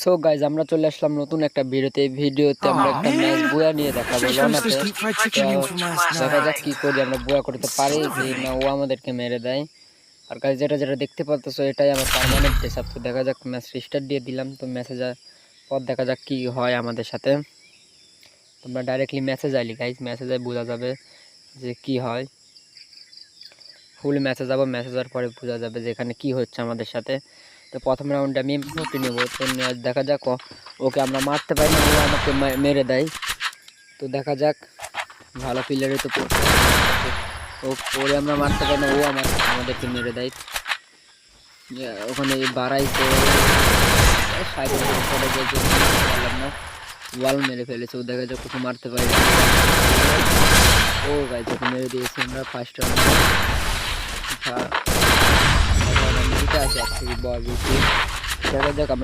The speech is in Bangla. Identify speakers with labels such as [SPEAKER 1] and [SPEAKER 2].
[SPEAKER 1] সো গাইজ আমরা চলে আসলাম নতুন একটা ভিডিওতে। এই ভিডিওতে আমরা একটা ম্যাচ বুয়া নিয়ে দেখাবো লনাতে। দেখা যাক কি করি, আমরা বুয়া করতে পারি কি না ও আমাদেরকে মেরে দেয়। আর গাইজ যেটা যেটা দেখতে পাচ্ছ এটাই আমার পার্মানেন্ট ডেসআপ। তো দেখা যাক, ম্যাচ রিস্টার্ট দিয়ে দিলাম। তো মেসেজ পর দেখা যাক কি হয় আমাদের সাথে। তোমরা ডাইরেক্টলি মেসেজ আইলি গাইজ, মেসেজে বোঝা যাবে যে কি হয়। ফুল মেসেজ যাবো, মেসেজ হওয়ার পরে বোঝা যাবে যে এখানে কি হচ্ছে আমাদের সাথে। তো প্রথম রাউন্ডে আমি M40 নেবো। তো দেখা যাক, ওকে আমরা মারতে পারি না, ও আমাকে মেরে দেয়। তো দেখা যাক, ভালো প্লেয়ারই তো ওরে আমরা মারতে পারি না, ও আমাদেরকে মেরে দেয়। ওখানে বাড়াইছে না, ওয়াল মেরে ফেলেছে। ও দেখা যাক, ওকে মারতে পারি না। ও গাইজ ওকে মেরে দিয়েছি আমরা ফার্স্ট রাউন্ডে। দেখা যাক আমরা